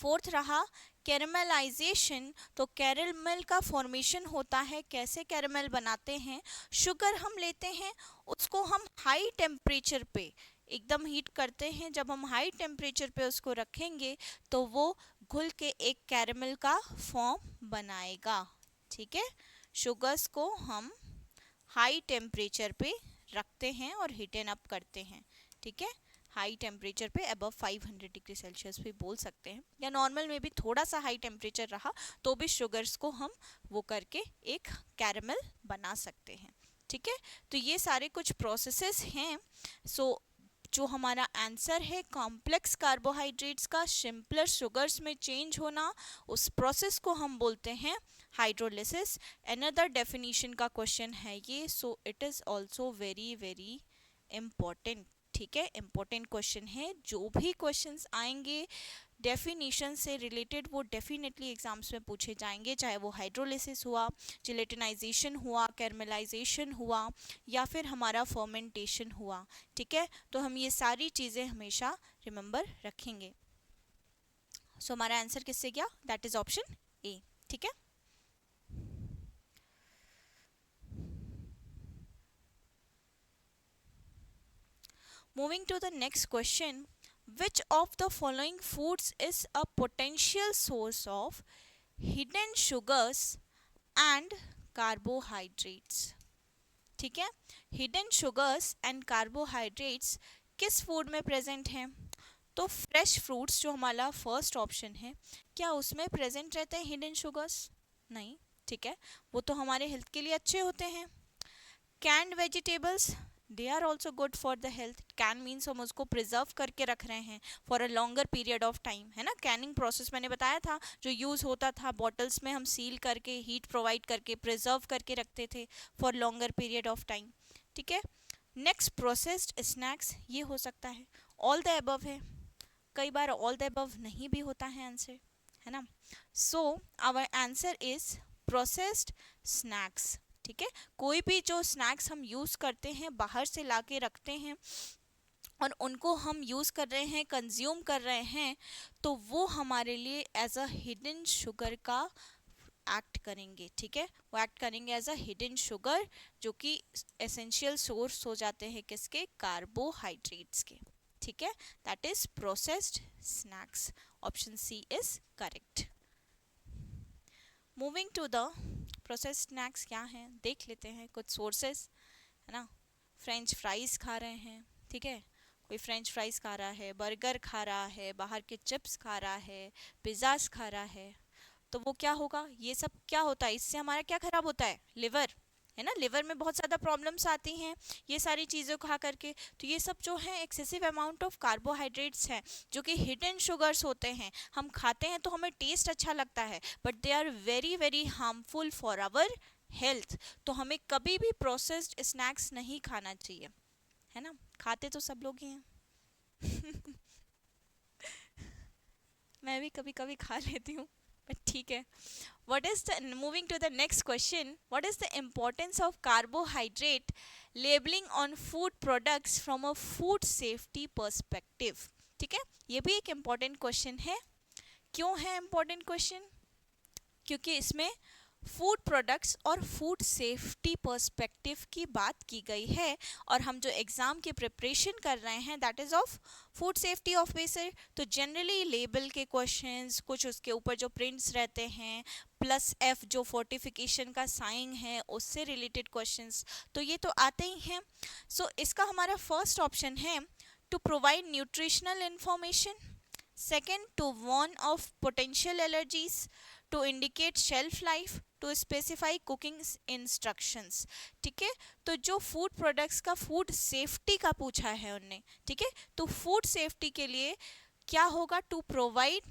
फोर्थ रहा कैरमलाइजेशन, तो कैरमल का फॉर्मेशन होता है। कैसे कैरमल बनाते हैं? शुगर हम लेते हैं, उसको हम हाई टेम्परेचर पे एकदम हीट करते हैं। जब हम हाई टेम्परेचर पे उसको रखेंगे तो वो घुल के एक कैरमल का फॉर्म बनाएगा। ठीक है, शुगर्स को हम हाई टेम्परेचर पे रखते हैं और हीट एंड अप करते हैं। ठीक है, हाई टेम्परेचर पे अबव 500 डिग्री सेल्सियस भी बोल सकते हैं, या नॉर्मल में भी थोड़ा सा हाई टेम्परेचर रहा तो भी शुगर्स को हम वो करके एक कैरमल बना सकते हैं। ठीक है, तो ये सारे कुछ प्रोसेसेस हैं। सो जो हमारा आंसर है कॉम्प्लेक्स कार्बोहाइड्रेट्स का सिंपलर शुगर्स में चेंज होना, उस प्रोसेस को हम बोलते हैं हाइड्रोलिसिस। अनदर डेफिनेशन का क्वेश्चन है ये, so it is also very very important. ठीक है, इम्पोर्टेंट क्वेश्चन है। जो भी क्वेश्चंस आएंगे डेफिनेशन से रिलेटेड वो डेफिनेटली एग्जाम्स में पूछे जाएंगे, चाहे वो हाइड्रोलिसिस हुआ, जिलेटिनाइजेशन हुआ, कैरमलाइजेशन हुआ, या फिर हमारा फर्मेंटेशन हुआ। ठीक है, तो हम ये सारी चीज़ें हमेशा रिमेंबर रखेंगे। सो हमारा आंसर किससे गया? That is option A. ठीक है, moving to the next question. Which of the following foods is a potential source of hidden sugars and carbohydrates? ठीक है, हिडन शुगर्स एंड कार्बोहाइड्रेट्स किस फूड में प्रेजेंट हैं? तो फ्रेश फ्रूट्स जो हमारा फर्स्ट ऑप्शन है, क्या उसमें प्रेजेंट रहते हैं हिडन शुगर्स? नहीं। ठीक है, वो तो हमारे हेल्थ के लिए अच्छे होते हैं। Canned vegetables, they are also good for the health. Can means हम उसको प्रिजर्व करके रख रहे हैं for a longer period of time, है ना. कैनिंग प्रोसेस मैंने बताया था जो यूज होता था, बॉटल्स में हम सील करके हीट प्रोवाइड करके प्रिजर्व करके रखते थे for longer period of time. ठीक है. नेक्स्ट प्रोसेस्ड स्नैक्स, ये हो सकता है ऑल द अबव है, कई बार ऑल द अबव नहीं भी होता है आंसर, है ना. So our answer is processed snacks. ठीक है. कोई भी जो स्नैक्स हम यूज करते हैं, बाहर से लाके रखते हैं और उनको हम यूज कर रहे हैं, कंज्यूम कर रहे हैं, तो वो हमारे लिए एज अ हिडन शुगर का एक्ट करेंगे. ठीक है. वो एक्ट करेंगे एज अ हिडन शुगर, जो कि एसेंशियल सोर्स हो जाते हैं किसके, कार्बोहाइड्रेट्स के. ठीक है. That is processed snacks. Option C is correct. Moving to the processed snacks क्या हैं देख लेते हैं. कुछ सोर्सेस, है ना. फ्रेंच फ्राइज खा रहे हैं. ठीक है. कोई फ्रेंच फ्राइज खा रहा है, बर्गर खा रहा है, बाहर के चिप्स खा रहा है, पिज़्ज़ाज खा रहा है, तो वो क्या होगा, ये सब क्या होता है, इससे हमारा क्या खराब होता है, लिवर, है ना. लिवर में बहुत ज़्यादा प्रॉब्लम्स आती हैं ये सारी चीज़ें खा करके. तो ये सब जो है एक्सेसिव अमाउंट ऑफ कार्बोहाइड्रेट्स हैं जो कि हिडन शुगर्स होते हैं. हम खाते हैं तो हमें टेस्ट अच्छा लगता है, but they are very very harmful for our health. तो हमें कभी भी प्रोसेस्ड स्नैक्स नहीं खाना चाहिए, है ना. खाते तो सब लोग ही हैं. मैं भी कभी कभी खा लेती हूँ, बट ठीक है. What is the, moving to the next question, what is the importance of carbohydrate labeling on food products from a food safety perspective? ठीक है. ये भी एक important question है. क्यों है important question? क्योंकि इसमें फूड प्रोडक्ट्स और फूड सेफ्टी पर्सपेक्टिव की बात की गई है, और हम जो एग्ज़ाम की प्रिपरेशन कर रहे हैं that is of food safety officer. तो जनरली लेबल के क्वेश्चंस, कुछ उसके ऊपर जो प्रिंट्स रहते हैं, प्लस एफ जो फोर्टिफिकेशन का साइन है उससे रिलेटेड क्वेश्चंस, तो ये तो आते ही हैं. सो इसका हमारा फर्स्ट ऑप्शन है to provide nutritional information, second to warn of potential allergies, to indicate shelf life, to specify cooking instructions. ठीक है. तो जो फूड प्रोडक्ट्स का फूड सेफ्टी का पूछा है उनने, ठीक है, तो फूड सेफ्टी के लिए क्या होगा, टू प्रोवाइड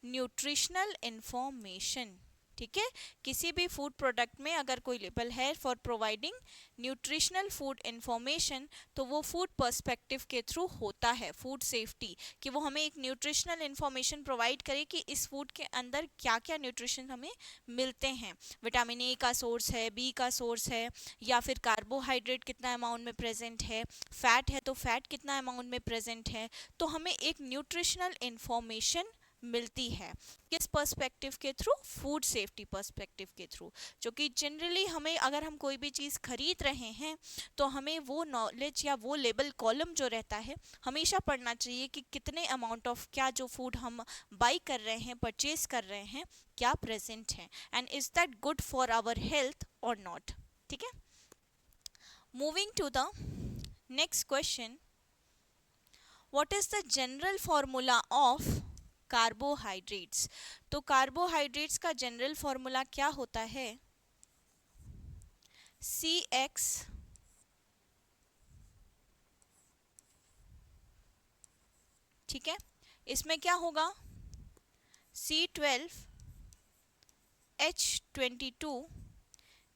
न्यूट्रिशनल इंफॉर्मेशन. ठीक है. किसी भी फूड प्रोडक्ट में अगर कोई लेबल है for providing nutritional food information, तो वो फूड पर्सपेक्टिव के थ्रू होता है, फूड सेफ्टी, कि वो हमें एक न्यूट्रिशनल इंफॉर्मेशन प्रोवाइड करे कि इस फूड के अंदर क्या क्या न्यूट्रिशन हमें मिलते हैं. विटामिन ए का सोर्स है, बी का सोर्स है, या फिर कार्बोहाइड्रेट कितना अमाउंट में प्रेजेंट है, फैट है तो फैट कितना अमाउंट में प्रेजेंट है. तो हमें एक न्यूट्रिशनल इंफॉर्मेशन मिलती है किस पर्सपेक्टिव के थ्रू, फूड सेफ्टी पर्सपेक्टिव के थ्रू. जो कि जनरली हमें अगर हम कोई भी चीज़ खरीद रहे हैं तो हमें वो नॉलेज या वो लेबल कॉलम जो रहता है हमेशा पढ़ना चाहिए कि कितने अमाउंट ऑफ क्या जो फूड हम बाई कर रहे हैं, परचेज कर रहे हैं, क्या प्रेजेंट है, and is that good for our health और नॉट. ठीक है. Moving to the next question, what is the general formula of carbohydrates. तो कार्बोहाइड्रेट्स का जनरल फॉर्मूला क्या होता है, सी एक्स ठीक है. इसमें क्या होगा, C12H22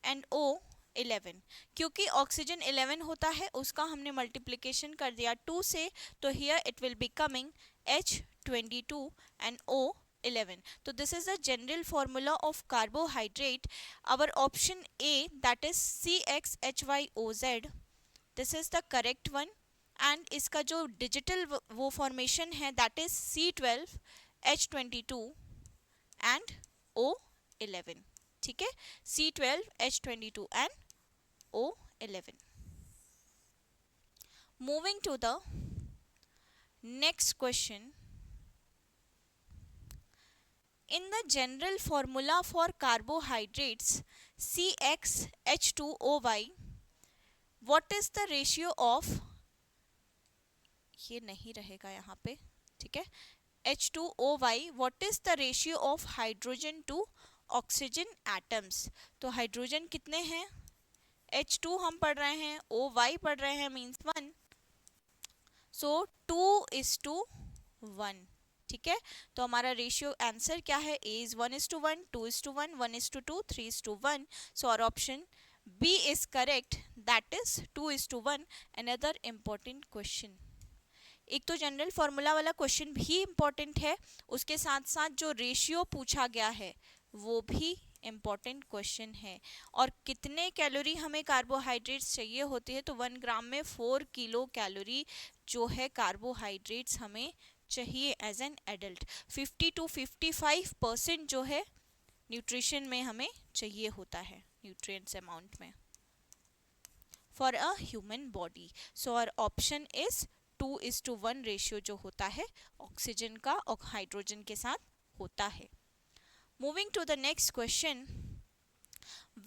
एंड O11. क्योंकि ऑक्सीजन 11 होता है उसका हमने मल्टीप्लिकेशन कर दिया 2 से, तो here it will be coming H22 and O11. So this is the general formula of carbohydrate. Our option A, that is CXHYOZ, this is the correct one. And इसका जो डिजिटल वो फॉर्मेशन है that is C12H22 and O11. ठीक है. C12H22 and O11. Moving to the next question. In the general formula for carbohydrates CXH2OY, what is the ratio of, ये नहीं रहेगा यहाँ पे, ठीक है, H2OY, what is the ratio of hydrogen to oxygen atoms. तो हाइड्रोजन कितने हैं, H2 हम पढ़ रहे हैं, OY पढ़ रहे हैं, मीन्स 1, सो 2:1, ठीक है। तो हमारा रेशियो आंसर क्या है, A is 1:1, 2:1, 1:2, 3:1, सो और option B is correct, that is 2:1. Another important question, एक तो जनरल फॉर्मूला वाला क्वेश्चन भी इम्पोर्टेंट है, उसके साथ साथ जो रेशियो पूछा गया है वो भी इम्पोर्टेंट क्वेश्चन है। और कितने कैलोरी हमें कार्बोहाइड्रेट्स चाहिए होती है, तो 1 ग्राम में 4 किलो कैलोरी जो है कार्बोहाइड्रेट्स हमें चाहिए एज एन एडल्ट। 50 to 55% जो है न्यूट्रिशन में हमें चाहिए होता है, न्यूट्रिएंट्स अमाउंट में, फॉर अ ह्यूमन बॉडी। सो और ऑप्शन इज 2:1 रेशियो जो होता है ऑक्सीजन का और हाइड्रोजन के साथ होता है। Moving to the next question,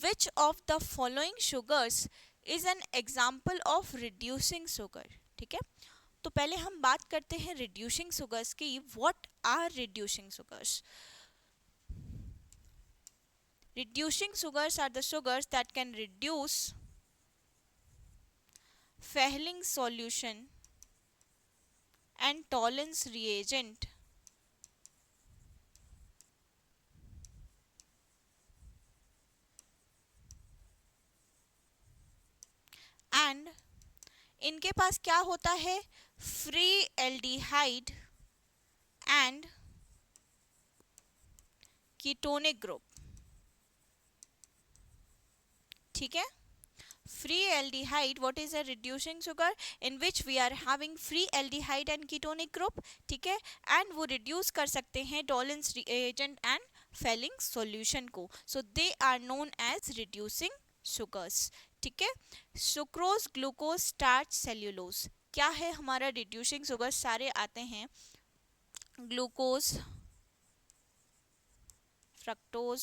which of the following sugars is an example of reducing sugar, ठीक है। तो पहले हम बात करते हैं रिड्यूसिंग शुगर्स की। What are reducing sugars? Reducing sugars are the sugars that can reduce Fehling solution and Tollens reagent and इनके पास क्या होता है, free aldehyde and ketonic group, ठीक है। free aldehyde, what is a reducing sugar in which we are having free aldehyde and ketonic group, ठीक है। and वो reduce कर सकते हैं Tollens reagent and Fehling solution को, so they are known as reducing sugars, ठीक है। Sucrose, glucose, starch, cellulose, क्या है हमारा रिड्यूसिंग शुगर? सारे आते हैं, ग्लूकोज, फ्रक्टोज,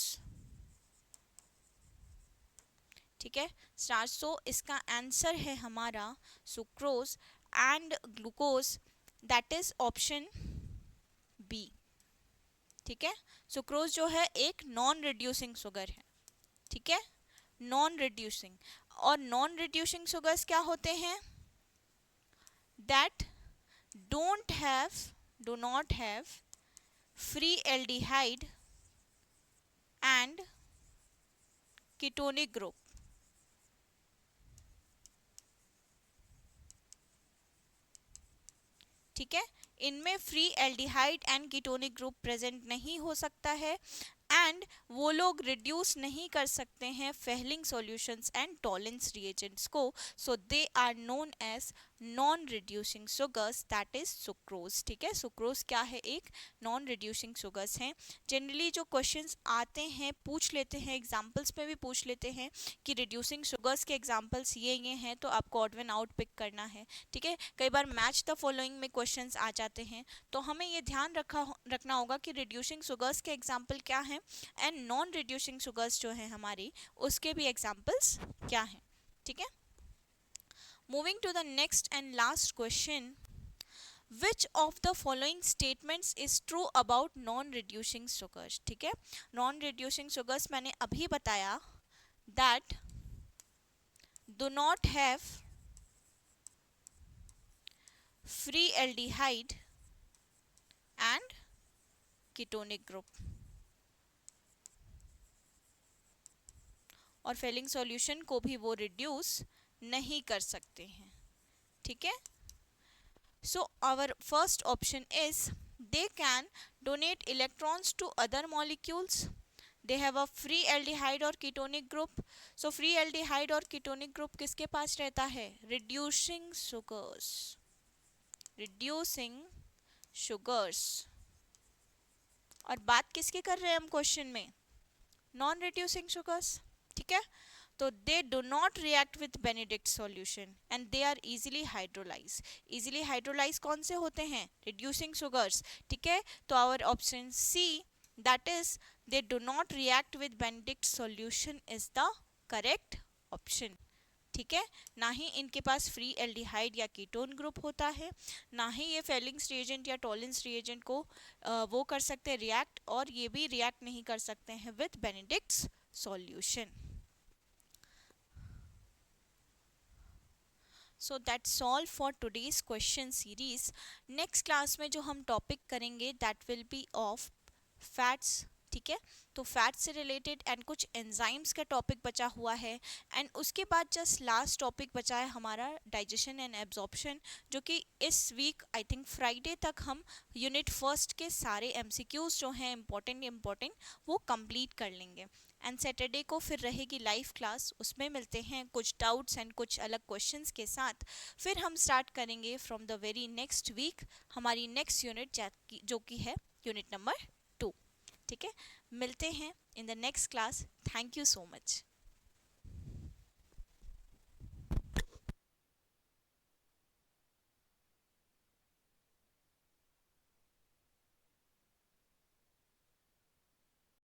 ठीक है, स्टार्च। सो इसका आंसर है हमारा sucrose and glucose, that is option B, ठीक है। सुक्रोज जो है एक नॉन रिड्यूसिंग शुगर है, ठीक है, नॉन रिड्यूसिंग। और नॉन रिड्यूसिंग शुगर्स क्या होते हैं? That do not have free aldehyde and ketonic group, ठीक है। इनमें free aldehyde and ketonic group present नहीं हो सकता है एंड वो लोग रिड्यूस नहीं कर सकते हैं Fehling solutions and Tollens reagents को, so they are known as non reducing sugars, that is sucrose, ठीक है। सुक्रोज क्या है? एक नॉन रिड्यूसिंग शुगर्स हैं। जनरली जो क्वेश्चंस आते हैं पूछ लेते हैं, एग्जांपल्स में भी पूछ लेते हैं कि रिड्यूसिंग शुगर्स के एग्जांपल्स ये हैं, तो आपको ऑड वन आउट पिक करना है, ठीक है। कई बार मैच द फॉलोइंग में क्वेश्चंस आ जाते हैं, तो हमें ये ध्यान रखना होगा कि रिड्यूसिंग शुगर्स के एग्जाम्पल क्या हैं एंड नॉन रिड्यूसिंग शुगर्स जो हैं हमारी, उसके भी एग्जाम्पल्स क्या हैं, ठीक है। Moving to the next and last question, which of the following statements is true about non reducing sugars, ठीक है। नॉन रिड्यूसिंग शुगर्स मैंने अभी बताया that do not have free aldehyde and ketonic group, और फेलिंग सॉल्यूशन को भी वो reduce नहीं कर सकते हैं, ठीक है। So our first option is they can donate electrons to other molecules, they have a free aldehyde और ketonic group. So free aldehyde और कीटोनिक ग्रुप किसके पास रहता है? Reducing sugars, reducing sugars. और बात किसकी कर रहे हैं हम क्वेश्चन में? नॉन रिड्यूसिंग शुगर्स, ठीक है। तो they do not react with Benedict solution and they are easily hydrolyse. Easily hydrolyse कौन से होते हैं? रिड्यूसिंग शुगर्स, ठीक है। तो our option C, that is they do not react with Benedict solution is the correct option, ठीक है। ना ही इनके पास फ्री एल्डिहाइड या कीटोन ग्रुप होता है, ना ही ये फेलिंग्स रिएजेंट या टॉलेंस रिएजेंट को वो कर सकते हैं रिएक्ट, और ये भी रिएक्ट नहीं कर सकते हैं with Benedict's solution. So that's all for today's question series. Next class में जो हम टॉपिक करेंगे that will be of fats. ठीक है, तो फैट्स से रिलेटेड एंड कुछ एंजाइम्स का टॉपिक बचा हुआ है, एंड उसके बाद जस्ट लास्ट टॉपिक बचा है हमारा डाइजेशन एंड एब्जॉर्प्शन, जो कि इस वीक आई थिंक फ्राइडे तक हम यूनिट फर्स्ट के सारे एमसीक्यूज जो हैं इम्पोर्टेंट वो कंप्लीट कर लेंगे। एंड सैटरडे को फिर रहेगी लाइव क्लास, उसमें मिलते हैं कुछ डाउट्स एंड कुछ अलग क्वेश्चंस के साथ। फिर हम स्टार्ट करेंगे from the very next week हमारी नेक्स्ट यूनिट जो कि है यूनिट नंबर 2। ठीक है, मिलते हैं in the next class. Thank you so much.